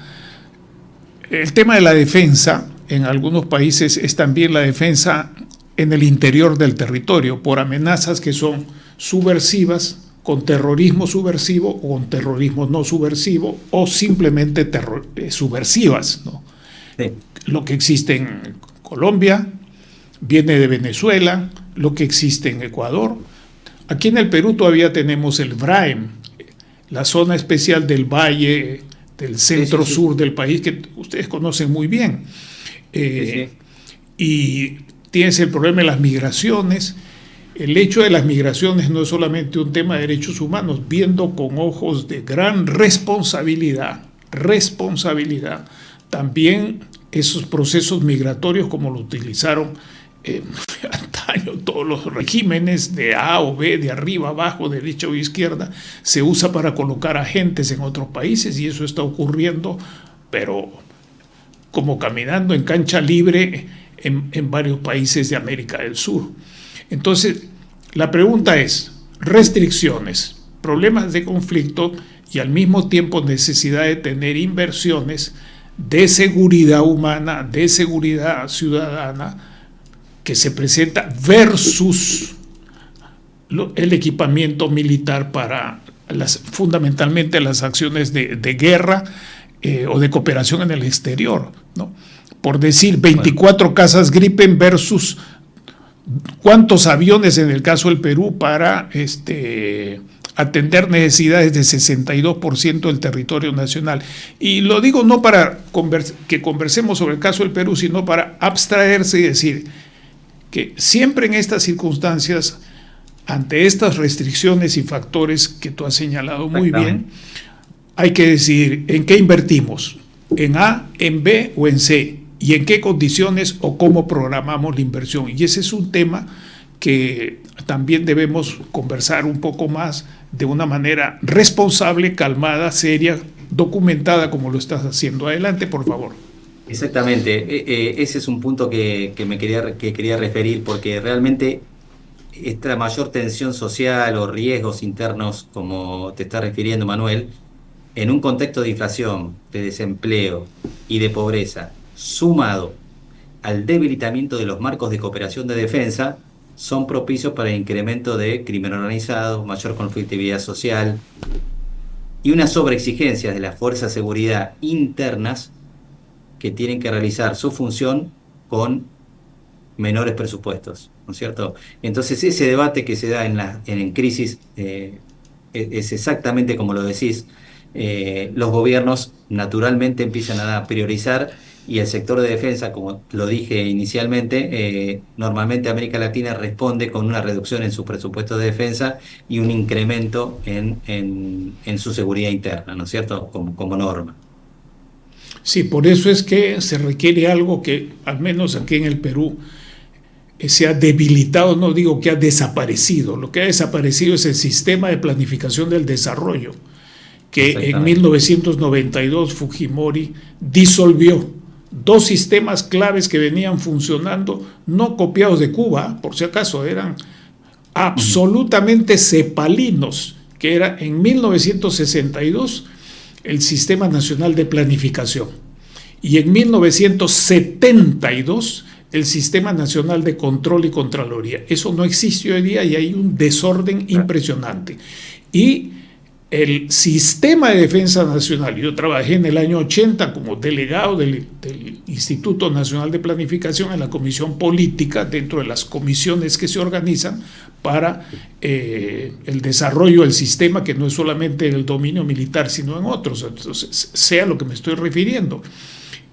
El tema de la defensa en algunos países es también la defensa en el interior del territorio por amenazas que son subversivas, con terrorismo subversivo o con terrorismo no subversivo o simplemente subversivas, ¿no? Sí. Lo que existe en Colombia viene de Venezuela, lo que existe en Ecuador. Aquí en el Perú todavía tenemos el VRAEM, la zona especial del valle, del centro-sur del país, que ustedes conocen muy bien. Y tienes el problema de las migraciones. El hecho de las migraciones no es solamente un tema de derechos humanos, viendo con ojos de gran responsabilidad, también esos procesos migratorios como lo utilizaron antaño todos los regímenes de A o B, de arriba, abajo, derecha o izquierda, se usa para colocar agentes en otros países y eso está ocurriendo, pero como caminando en cancha libre en varios países de América del Sur. Entonces, la pregunta es, restricciones, problemas de conflicto y al mismo tiempo necesidad de tener inversiones de seguridad humana, de seguridad ciudadana, que se presenta versus el equipamiento militar para fundamentalmente las acciones de guerra o de cooperación en el exterior, ¿no? Por decir, 24 casas Gripen versus cuántos aviones en el caso del Perú para atender necesidades de 62% del territorio nacional. Y lo digo no para que conversemos sobre el caso del Perú, sino para abstraerse y decir que siempre en estas circunstancias, ante estas restricciones y factores que tú has señalado muy bien, hay que decidir en qué invertimos, en A, en B o en C, y en qué condiciones o cómo programamos la inversión. Y ese es un tema que también debemos conversar un poco más de una manera responsable, calmada, seria, documentada, como lo estás haciendo. Adelante, por favor. Exactamente, ese es un punto que quería referir, porque realmente esta mayor tensión social o riesgos internos, como te está refiriendo Manuel, en un contexto de inflación, de desempleo y de pobreza, sumado al debilitamiento de los marcos de cooperación de defensa, son propicios para el incremento de crimen organizado, mayor conflictividad social y una sobreexigencia de las fuerzas de seguridad internas que tienen que realizar su función con menores presupuestos, ¿no es cierto? Entonces ese debate que se da en crisis es exactamente como lo decís. Los gobiernos naturalmente empiezan a priorizar y el sector de defensa, como lo dije inicialmente, normalmente América Latina responde con una reducción en su presupuesto de defensa y un incremento en su seguridad interna, ¿no es cierto?, como norma. Sí, por eso es que se requiere algo que, al menos aquí en el Perú, se ha debilitado, no digo que ha desaparecido. Lo que ha desaparecido es el sistema de planificación del desarrollo, que en 1992 Fujimori disolvió. Dos sistemas claves que venían funcionando, no copiados de Cuba, por si acaso, eran absolutamente cepalinos, que era en 1962 el Sistema Nacional de Planificación y en 1972 el Sistema Nacional de Control y Contraloría. Eso no existe hoy día y hay un desorden impresionante. Y el Sistema de Defensa Nacional, yo trabajé en el año 80 como delegado del Instituto Nacional de Planificación en la Comisión Política, dentro de las comisiones que se organizan para el desarrollo del sistema, que no es solamente en el dominio militar, sino en otros. Entonces, sea a lo que me estoy refiriendo.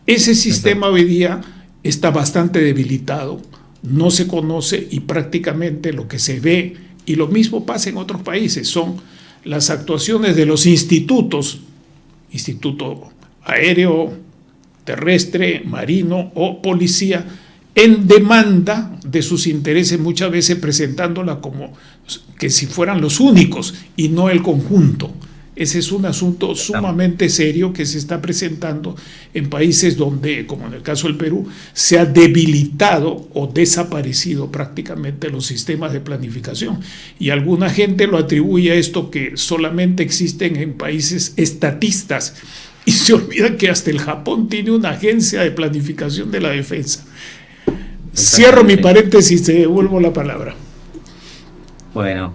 Ese sistema hoy día está bastante debilitado, no se conoce y prácticamente lo que se ve, y lo mismo pasa en otros países, son las actuaciones de los institutos, instituto aéreo, terrestre, marino o policía, en demanda de sus intereses, muchas veces presentándola como que si fueran los únicos y no el conjunto. Ese es un asunto sumamente serio que se está presentando en países donde, como en el caso del Perú, se ha debilitado o desaparecido prácticamente los sistemas de planificación. Y alguna gente lo atribuye a esto que solamente existen en países estatistas y se olvida que hasta el Japón tiene una agencia de planificación de la defensa. Cierro mi paréntesis y te devuelvo la palabra. Bueno,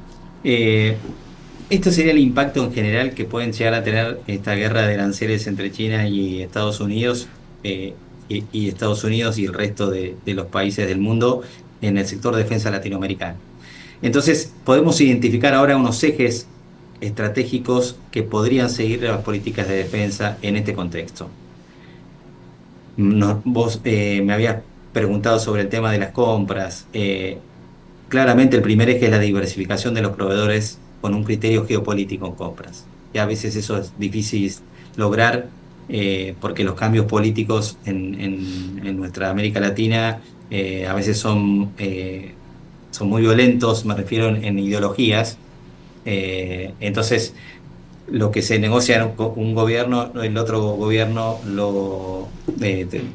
esto sería el impacto en general que pueden llegar a tener esta guerra de aranceles entre China y Estados Unidos, y Estados Unidos y el resto de los países del mundo en el sector de defensa latinoamericano. Entonces, podemos identificar ahora unos ejes estratégicos que podrían seguir las políticas de defensa en este contexto. Vos me habías preguntado sobre el tema de las compras. Claramente el primer eje es la diversificación de los proveedores con un criterio geopolítico en compras. Y a veces eso es difícil lograr porque los cambios políticos en nuestra América Latina a veces son muy violentos, me refiero en ideologías. Entonces, lo que se negocia en un gobierno, el otro gobierno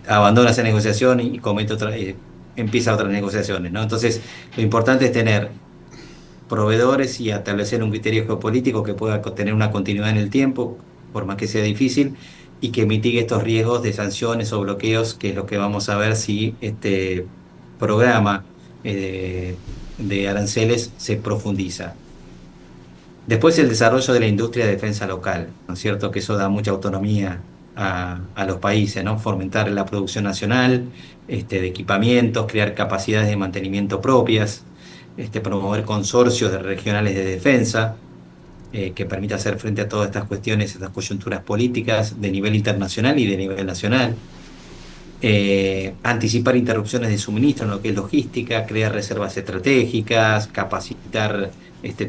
abandona esa negociación y empieza otras negociaciones, ¿no? Entonces, lo importante es tener proveedores y establecer un criterio geopolítico que pueda tener una continuidad en el tiempo, por más que sea difícil, y que mitigue estos riesgos de sanciones o bloqueos, que es lo que vamos a ver si este programa de aranceles se profundiza. Después el desarrollo de la industria de defensa local, ¿no es cierto? Que eso da mucha autonomía a los países, ¿no? Fomentar la producción nacional de equipamientos, crear capacidades de mantenimiento propias, promover consorcios regionales de defensa que permita hacer frente a todas estas cuestiones, estas coyunturas políticas de nivel internacional y de nivel nacional. Anticipar interrupciones de suministro en lo que es logística, crear reservas estratégicas, capacitar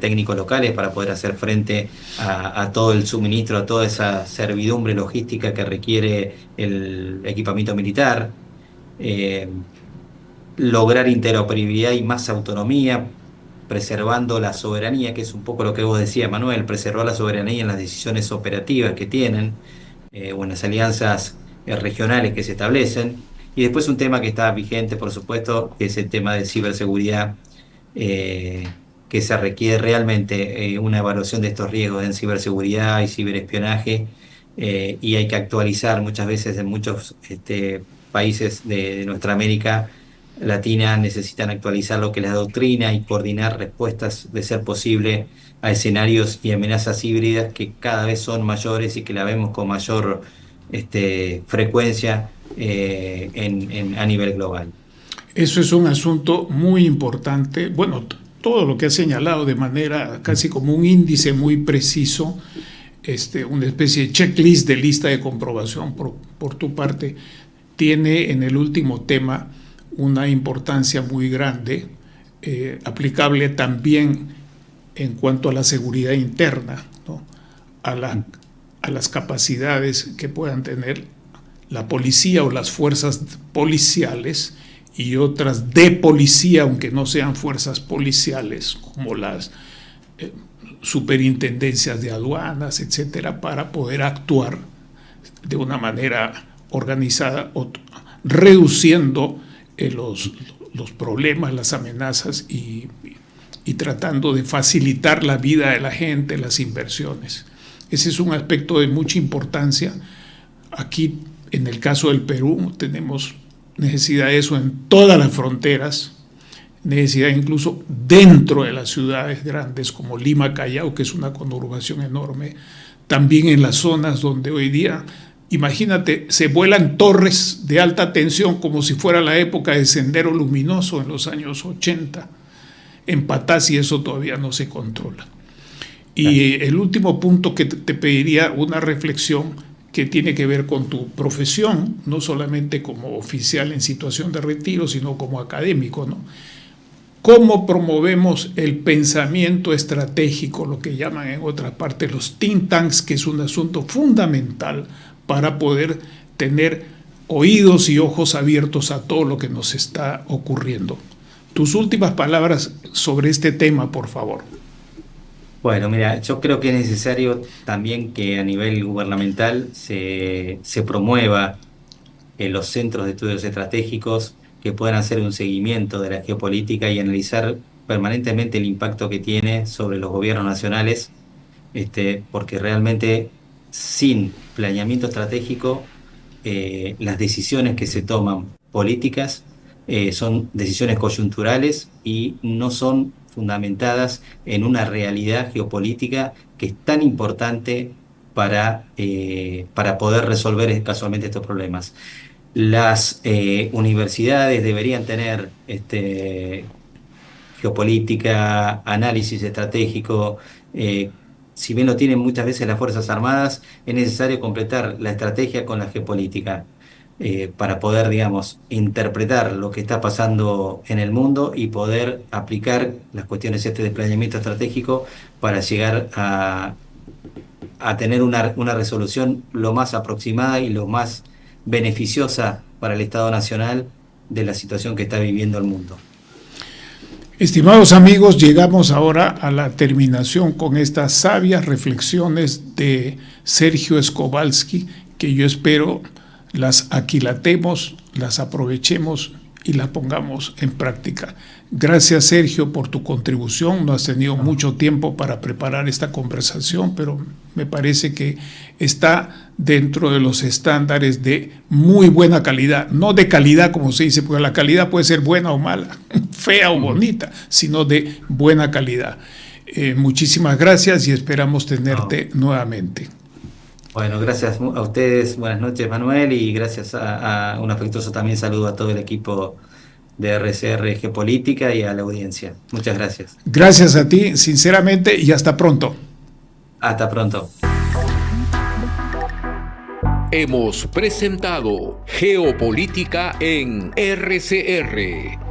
técnicos locales para poder hacer frente a todo el suministro, a toda esa servidumbre logística que requiere el equipamiento militar, lograr interoperabilidad y más autonomía, preservando la soberanía, que es un poco lo que vos decías, Manuel, preservar la soberanía en las decisiones operativas que tienen, o en las alianzas regionales que se establecen. Y después un tema que está vigente, por supuesto, que es el tema de ciberseguridad, que se requiere realmente una evaluación de estos riesgos en ciberseguridad y ciberespionaje, y hay que actualizar muchas veces en muchos países de nuestra América Latina necesitan actualizar lo que es la doctrina y coordinar respuestas, de ser posible, a escenarios y amenazas híbridas que cada vez son mayores y que la vemos con mayor frecuencia a nivel global. Eso es un asunto muy importante. Bueno, todo lo que has señalado de manera casi como un índice muy preciso, una especie de checklist de lista de comprobación por tu parte, tiene en el último tema una importancia muy grande, aplicable también en cuanto a la seguridad interna, ¿no? a las capacidades que puedan tener la policía o las fuerzas policiales y otras de policía, aunque no sean fuerzas policiales, como las superintendencias de aduanas, etcétera, para poder actuar de una manera organizada, reduciendo los problemas, las amenazas y tratando de facilitar la vida de la gente, las inversiones. Ese es un aspecto de mucha importancia. Aquí, en el caso del Perú, tenemos necesidad de eso en todas las fronteras, necesidad incluso dentro de las ciudades grandes como Lima, Callao, que es una conurbación enorme, también en las zonas donde hoy día, imagínate, se vuelan torres de alta tensión como si fuera la época de Sendero Luminoso en los años 80. En Patás y eso todavía no se controla. Y el último punto que te pediría una reflexión que tiene que ver con tu profesión, no solamente como oficial en situación de retiro, sino como académico, ¿no? ¿Cómo promovemos el pensamiento estratégico, lo que llaman en otra parte los think tanks, que es un asunto fundamental para poder tener oídos y ojos abiertos a todo lo que nos está ocurriendo. Tus últimas palabras sobre este tema, por favor. Bueno, mira, yo creo que es necesario también que a nivel gubernamental se promueva los centros de estudios estratégicos que puedan hacer un seguimiento de la geopolítica y analizar permanentemente el impacto que tiene sobre los gobiernos nacionales, porque realmente sin planeamiento estratégico, las decisiones que se toman políticas son decisiones coyunturales y no son fundamentadas en una realidad geopolítica que es tan importante para poder resolver casualmente estos problemas. Las universidades deberían tener geopolítica, análisis estratégico. Si bien lo tienen muchas veces las Fuerzas Armadas, es necesario completar la estrategia con la geopolítica para poder, digamos, interpretar lo que está pasando en el mundo y poder aplicar las cuestiones de planeamiento estratégico para llegar a tener una resolución lo más aproximada y lo más beneficiosa para el Estado Nacional de la situación que está viviendo el mundo. Estimados amigos, llegamos ahora a la terminación con estas sabias reflexiones de Sergio Skobalski, que yo espero las aquilatemos, las aprovechemos y las pongamos en práctica. Gracias, Sergio, por tu contribución. No has tenido mucho tiempo para preparar esta conversación, pero me parece que está dentro de los estándares de muy buena calidad, no de calidad como se dice, porque la calidad puede ser buena o mala, fea o bonita, sino de buena calidad. Muchísimas gracias y esperamos tenerte nuevamente. Bueno, gracias a ustedes, buenas noches, Manuel, y gracias a un afectuoso también saludo a todo el equipo de RCR Geopolítica y a la audiencia. Muchas gracias. Gracias a ti, sinceramente, y hasta pronto. Hasta pronto. Hemos presentado Geopolítica en RCR